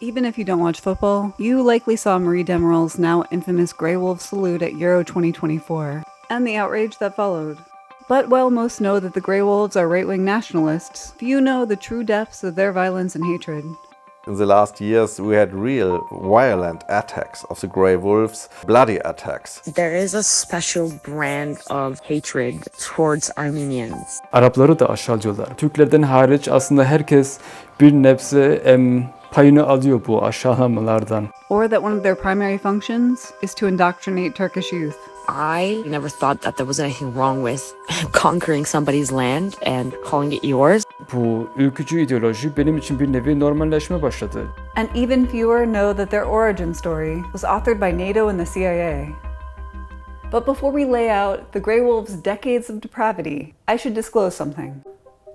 Even if you don't watch football, you likely saw Marie Demirel's now infamous Grey Wolves salute at Euro 2024, and the outrage that followed. But while most know that the Grey Wolves are right-wing nationalists, few know the true depths of their violence and hatred. In the last years, we had real violent attacks of the Grey Wolves, bloody attacks. There is a special brand of hatred towards Armenians. Arapları da aşağılıyorlar. Türklerden hariç aslında herkes bir nebze payını alıyor bu aşağılamalardan. Or that one of their primary functions is to indoctrinate Turkish youth. I never thought that there was anything wrong with conquering somebody's land and calling it yours. Bu ülkücü ideoloji benim için bir nevi normalleşme başladı. And even fewer know that their origin story was authored by NATO and the CIA. But before we lay out the Grey Wolves' decades of depravity, I should disclose something.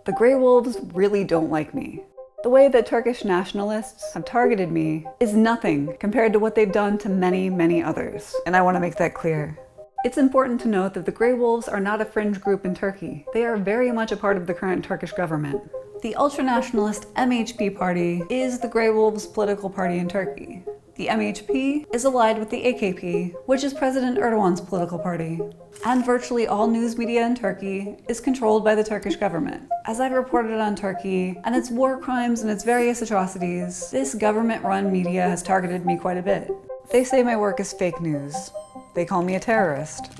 The Grey Wolves really don't like me. The way that Turkish nationalists have targeted me is nothing compared to what they've done to many, many others. And I want to make that clear. It's important to note that the Grey Wolves are not a fringe group in Turkey. They are very much a part of the current Turkish government. The ultranationalist MHP party is the Grey Wolves' political party in Turkey. The MHP is allied with the AKP, which is President Erdogan's political party. And virtually all news media in Turkey is controlled by the Turkish government. As I've reported on Turkey and its war crimes and its various atrocities, this government-run media has targeted me quite a bit. They say my work is fake news. They call me a terrorist.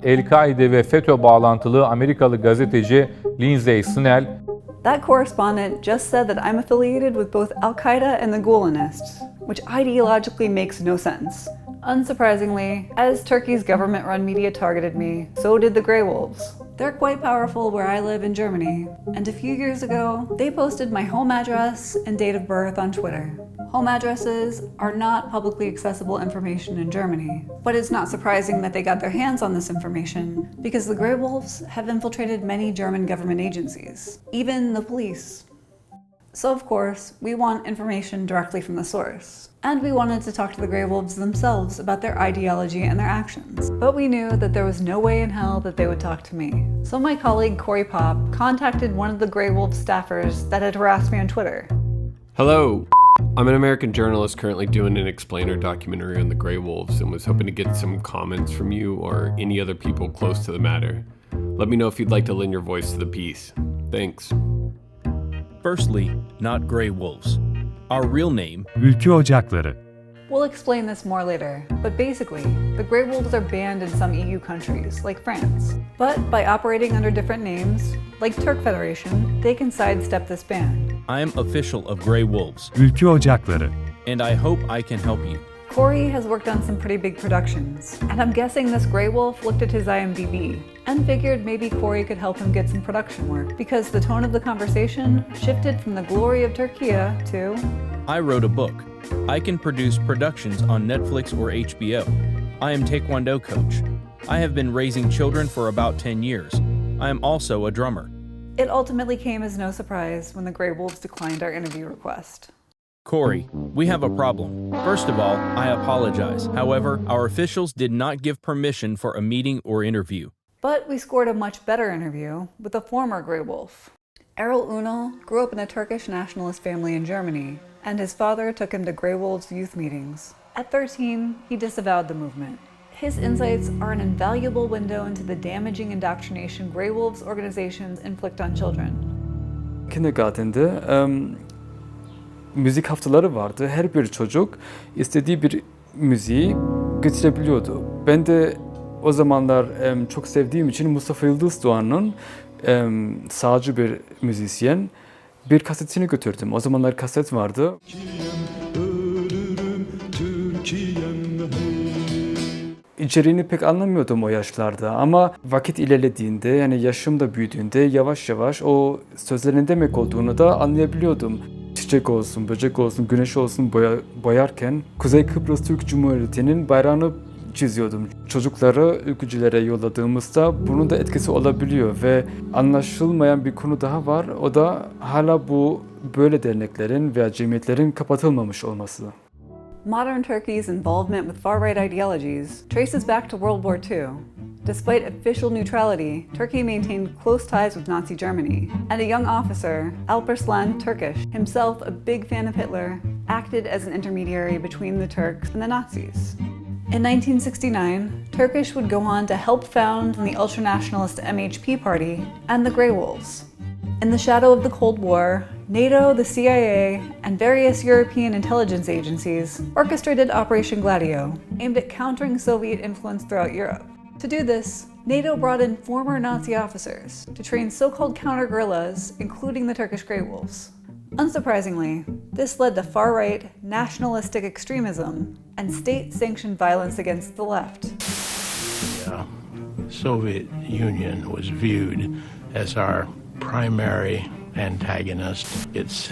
El-Kaide ve FETÖ bağlantılı Amerikalı gazeteci Lindsey Snell, That correspondent just said that I'm affiliated with both Al-Qaeda and the Gulenists, which ideologically makes no sense. Unsurprisingly, as Turkey's government-run media targeted me, so did the Grey Wolves. They're quite powerful where I live in Germany, and a few years ago, they posted my home address and date of birth on Twitter. Home addresses are not publicly accessible information in Germany, but it's not surprising that they got their hands on this information because the Grey Wolves have infiltrated many German government agencies, even the police. So of course, we want information directly from the source. And we wanted to talk to the Grey Wolves themselves about their ideology and their actions. But we knew that there was no way in hell that they would talk to me. So my colleague Corey Pop contacted one of the Grey Wolves staffers that had harassed me on Twitter. Hello. I'm an American journalist currently doing an explainer documentary on the Grey Wolves and was hoping to get some comments from you or any other people close to the matter. Let me know if you'd like to lend your voice to the piece. Thanks. Firstly, not Grey Wolves. Our real name, Ülkü Ocakları. We'll explain this more later, but basically, the Grey Wolves are banned in some EU countries, like France. But by operating under different names, like Turk Federation, they can sidestep this ban. I am official of Grey Wolves, Ülkü Ocakları. and I hope I can help you. Corey has worked on some pretty big productions, and I'm guessing this Grey Wolf looked at his IMDb and figured maybe Corey could help him get some production work, because the tone of the conversation shifted from the glory of Turkey to, I wrote a book. I can produce productions on Netflix or HBO. I am Taekwondo coach. I have been raising children for about 10 years. I am also a drummer. It ultimately came as no surprise when the Grey Wolves declined our interview request. Corey, we have a problem. First of all, I apologize. However, our officials did not give permission for a meeting or interview. But we scored a much better interview with a former Grey Wolf. Erol Ünal grew up in a Turkish nationalist family in Germany, and his father took him to Grey Wolves youth meetings. At 13, he disavowed the movement. His insights are an invaluable window into the damaging indoctrination Grey Wolves organizations inflict on children. Kindergarten'de müzik haftaları vardı. Her bir çocuk istediği bir müziği getirebiliyordu. Ben de o zamanlar çok sevdiğim için Mustafa Yıldız Doğan'ın sağcı bir müzisyen bir kasetini götürdüm. O zamanlar kaset vardı. İçeriğini pek anlamıyordum o yaşlarda ama vakit ilerlediğinde, yani yaşım da büyüdüğünde yavaş yavaş o sözlerin ne demek olduğunu da anlayabiliyordum. Çiçek olsun, böcek olsun, güneş olsun boyarken Kuzey Kıbrıs Türk Cumhuriyeti'nin bayrağını çiziyordum. Çocukları ülkücülere yolladığımızda bunun da etkisi olabiliyor ve anlaşılmayan bir konu daha var. O da hala bu böyle derneklerin veya cemiyetlerin kapatılmamış olması. Modern Turkey's involvement with far-right ideologies traces back to World War II. Despite official neutrality, Turkey maintained close ties with Nazi Germany, and a young officer, Alparslan Turkish, himself a big fan of Hitler acted as an intermediary between the Turks and the Nazis. In 1969, Turkish would go on to help found the ultranationalist MHP party and the Grey Wolves. In the shadow of the Cold War, NATO, the CIA, and various European intelligence agencies orchestrated Operation Gladio, aimed at countering Soviet influence throughout Europe. To do this, NATO brought in former Nazi officers to train so-called counter-guerrillas, including the Turkish Grey Wolves. Unsurprisingly, this led to far-right nationalistic extremism and state-sanctioned violence against the left. The Soviet Union was viewed as our primary antagonist. It's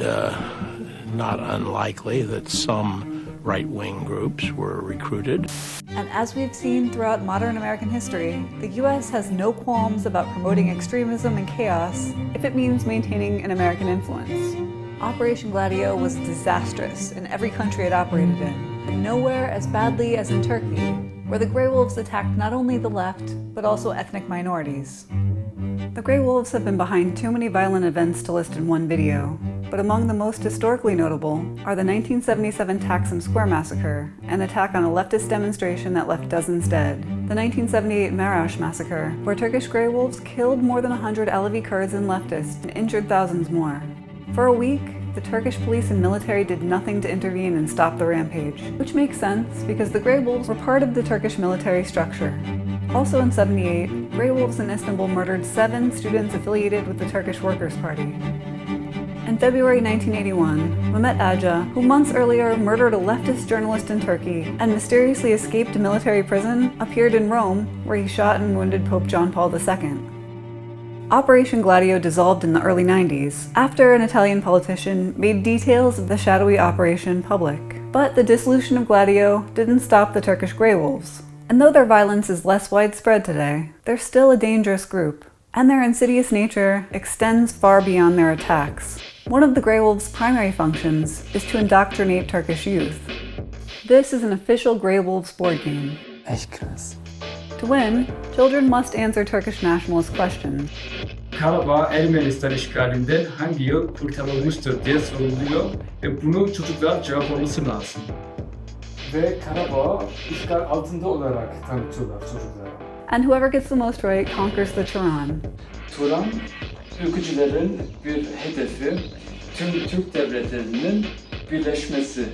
not unlikely that some right-wing groups were recruited. And as we've seen throughout modern American history, the US has no qualms about promoting extremism and chaos if it means maintaining an American influence. Operation Gladio was disastrous in every country it operated in, but nowhere as badly as in Turkey, where the Grey Wolves attacked not only the left, but also ethnic minorities. The Grey Wolves have been behind too many violent events to list in one video, but among the most historically notable are the 1977 Taksim Square massacre, an attack on a leftist demonstration that left dozens dead, the 1978 Maraş massacre, where Turkish Grey Wolves killed more than 100 Alevi Kurds and leftists and injured thousands more. For a week, the Turkish police and military did nothing to intervene and stop the rampage, which makes sense because the Grey Wolves were part of the Turkish military structure. Also in '78, Grey Wolves in Istanbul murdered 7 students affiliated with the Turkish Workers' Party. In February 1981, Mehmet Aca, who months earlier murdered a leftist journalist in Turkey and mysteriously escaped a military prison, appeared in Rome, where he shot and wounded Pope John Paul II. Operation Gladio dissolved in the early 90s, after an Italian politician made details of the shadowy operation public. But the dissolution of Gladio didn't stop the Turkish Grey Wolves. And though their violence is less widespread today, they're still a dangerous group, and their insidious nature extends far beyond their attacks. One of the Grey Wolves' primary functions is to indoctrinate Turkish youth. This is an official Grey Wolves board game. To win, children must answer Turkish nationalist questions. Karabağ Ermenistan işgalinden hangi yıl kurtarılmıştır diye soruluyor ve bunu çocuklar cevaplaması lazım. Ve Karabağ işgal altında olarak tanıtıyorlar çocuklara. And whoever gets the most right conquers the Turan. Turan, ülkücülerin bir hedefi, tüm Türk devletlerinin birleşmesi.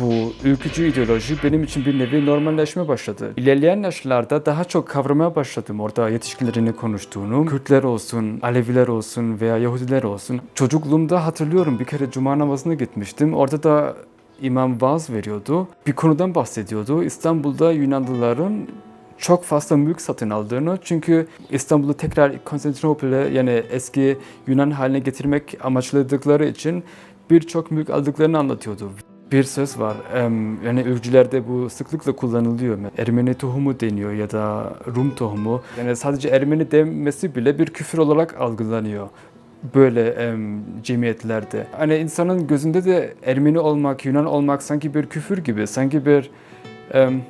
Bu ülkücü ideoloji benim için bir nevi normalleşme başladı. İlerleyen yaşlarda daha çok kavramaya başladım orada yetişkinlerini konuştuğunu. Kürtler olsun, Aleviler olsun veya Yahudiler olsun. Çocukluğumda hatırlıyorum bir kere cuma namazına gitmiştim. Orada da imam vaaz veriyordu. Bir konudan bahsediyordu. İstanbul'da Yunanlıların çok fazla mülk satın aldığını, çünkü İstanbul'u tekrar Konstantinopol'e yani eski Yunan haline getirmek amaçladıkları için birçok mülk aldıklarını anlatıyordu. Bir söz var, yani ülkülerde bu sıklıkla kullanılıyor. Ermeni tohumu deniyor ya da Rum tohumu. Yani sadece Ermeni demesi bile bir küfür olarak algılanıyor böyle cemiyetlerde. Hani insanın gözünde de Ermeni olmak, Yunan olmak sanki bir küfür gibi, sanki bir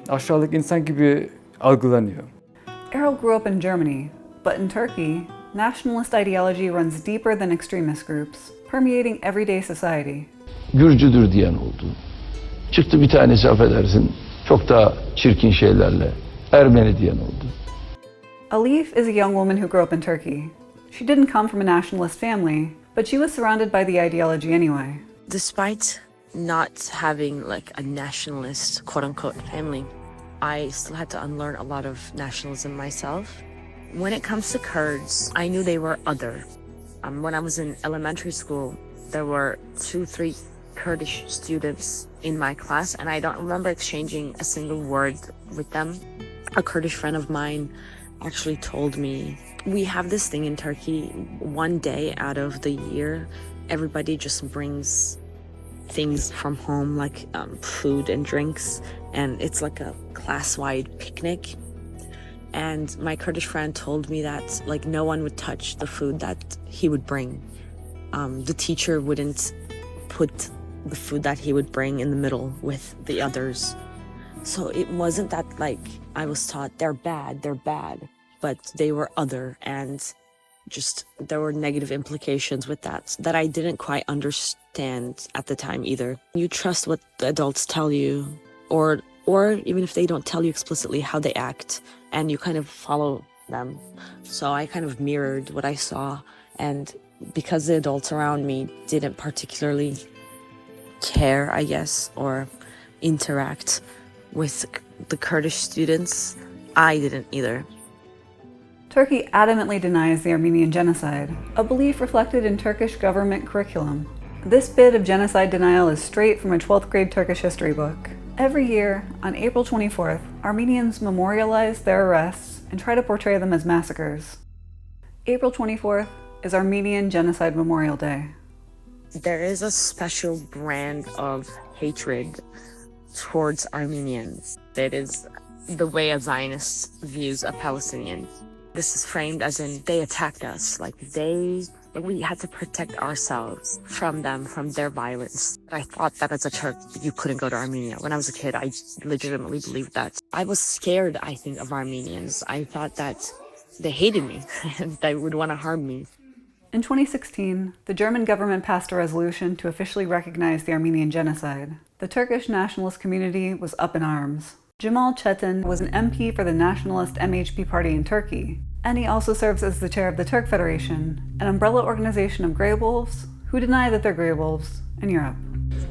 aşağılık insan gibi algılanıyor. Errol grew up in Germany, but in Turkey, nationalist ideology runs deeper than extremist groups, permeating everyday society. Gürcüdür diyen oldu. Çıktı bir tanesi affedersin, çok daha çirkin şeylerle Ermeni diyen oldu. Alif is a young woman who grew up in Turkey. She didn't come from a nationalist family, but she was surrounded by the ideology anyway. Despite not having like a nationalist quote-unquote family, I still had to unlearn a lot of nationalism myself. When it comes to Kurds, I knew they were other. When I was in elementary school, there were 2-3 Kurdish students in my class, and I don't remember exchanging a single word with them. A Kurdish friend of mine actually told me, we have this thing in Turkey, one day out of the year, everybody just brings things from home, like food and drinks, and it's like a class-wide picnic. And my Kurdish friend told me that like no one would touch the food that he would bring. The teacher wouldn't put the food that he would bring in the middle with the others. So it wasn't that like I was taught they're bad, but they were other, and just there were negative implications with that I didn't quite understand at the time either. You trust what the adults tell you, or even if they don't tell you explicitly, how they act, and you kind of follow them. So I kind of mirrored what I saw, and because the adults around me didn't particularly care, I guess, or interact with the Kurdish students, I didn't either. Turkey adamantly denies the Armenian genocide, a belief reflected in Turkish government curriculum. This bit of genocide denial is straight from a 12th grade Turkish history book. Every year, on April 24th, Armenians memorialize their arrests and try to portray them as massacres. April 24th is Armenian Genocide Memorial Day. There is a special brand of hatred towards Armenians. It is the way a Zionist views a Palestinian. This is framed as in they attacked us, we had to protect ourselves from them, from their violence. I thought that as a Turk, you couldn't go to Armenia. When I was a kid, I legitimately believed that. I was scared, I think, of Armenians. I thought that they hated me and they would want to harm me. In 2016, the German government passed a resolution to officially recognize the Armenian genocide. The Turkish nationalist community was up in arms. Cemal Çetin was an MP for the Nationalist MHP party in Turkey, and he also serves as the chair of the Turk Federation, an umbrella organization of Grey Wolves who deny that they're Grey Wolves in Europe.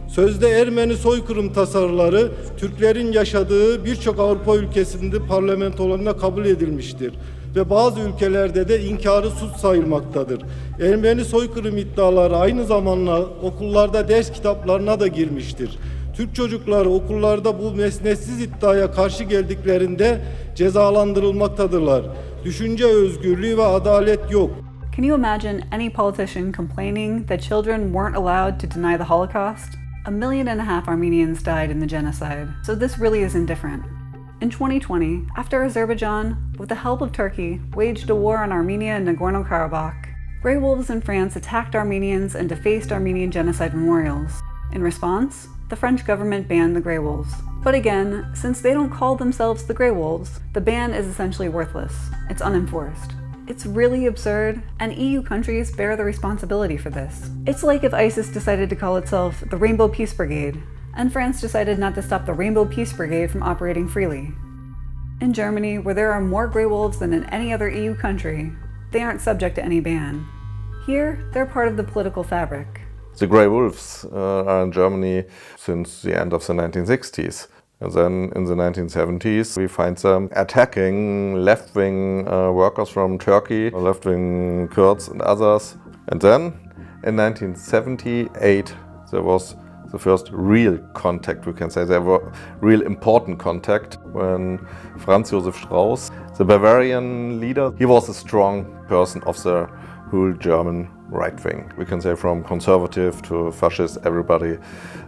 Sözde Ermeni soykırım tasarıları Türklerin yaşadığı birçok Avrupa ülkesinde parlamentolarına kabul edilmiştir ve bazı ülkelerde de inkarı suç sayılmaktadır. Ermeni soykırım iddiaları aynı zamanda okullarda ders kitaplarına da girmiştir. Türk çocukları okullarda bu mesnetsiz iddiaya karşı geldiklerinde cezalandırılmaktadırlar. Düşünce özgürlüğü ve adalet yok. Can you imagine any politician complaining that children weren't allowed to deny the Holocaust? 1.5 million Armenians died in the genocide, so this really isn't different. In 2020, after Azerbaijan, with the help of Turkey, waged a war on Armenia and Nagorno-Karabakh, Grey Wolves in France attacked Armenians and defaced Armenian genocide memorials. In response, the French government banned the Grey Wolves. But again, since they don't call themselves the Grey Wolves, the ban is essentially worthless. It's unenforced. It's really absurd, and EU countries bear the responsibility for this. It's like if ISIS decided to call itself the Rainbow Peace Brigade, and France decided not to stop the Rainbow Peace Brigade from operating freely. In Germany, where there are more Grey Wolves than in any other EU country, they aren't subject to any ban. Here, they're part of the political fabric. The Grey Wolves are in Germany since the end of the 1960s. And then in the 1970s, we find them attacking left-wing workers from Turkey, left-wing Kurds and others. And then in 1978, there was the first real contact, we can say. There were real important contact when Franz Josef Strauß, the Bavarian leader, he was a strong person of the whole German right wing. We can say from conservative to fascist, everybody,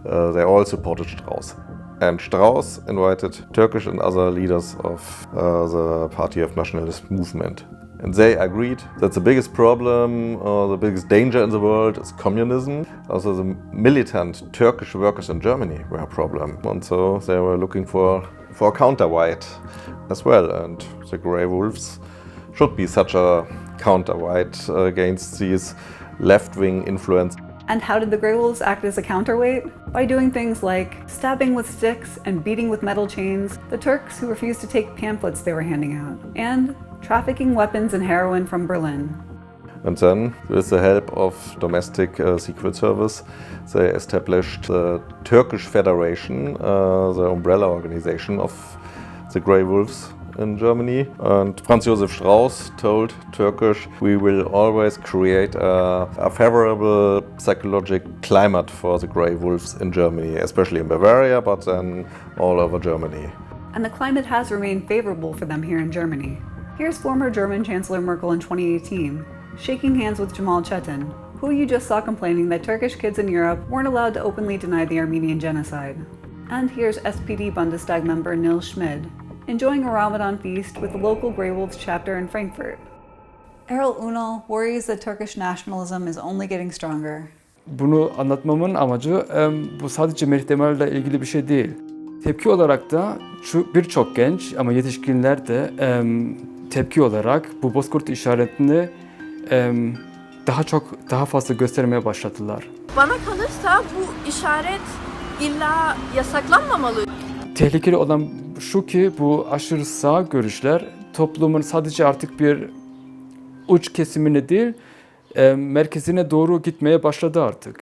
they all supported Strauß. And Strauß invited Turkish and other leaders of the Party of Nationalist movement. And they agreed that the biggest problem or the biggest danger in the world is communism. Also the militant Turkish workers in Germany were a problem. And so they were looking for a counterweight as well. And the Grey Wolves should be such a counterweight against these left-wing influence. And how did the Grey Wolves act as a counterweight? By doing things like stabbing with sticks and beating with metal chains the Turks who refused to take pamphlets they were handing out, and trafficking weapons and heroin from Berlin. And then, with the help of domestic secret service, they established the Turkish Federation, the umbrella organization of the Grey Wolves in Germany. And Franz Josef Strauß told Turkish, we will always create a favorable psychological climate for the Grey Wolves in Germany, especially in Bavaria, but then all over Germany. And the climate has remained favorable for them here in Germany. Here's former German Chancellor Merkel in 2018, shaking hands with Cemal Çetin, who you just saw complaining that Turkish kids in Europe weren't allowed to openly deny the Armenian genocide. And here's SPD Bundestag member Nils Schmid, enjoying a Ramadan feast with the local Grey Wolves chapter in Frankfurt. Errol Ünal worries that Turkish nationalism is only getting stronger. Bunu anlatmamın amacı bu sadece Mehdemar'la ilgili bir şey değil. Tepki olarak da birçok genç ama yetişkinler de tepki olarak bu Bozkurt işaretini daha fazla göstermeye başladılar. Bana kalırsa bu işaret illa yasaklanmamalı. Tehlikeli olan şu ki bu aşırı sağ görüşler toplumun sadece artık bir uç kesimine değil, merkezine doğru gitmeye başladı artık.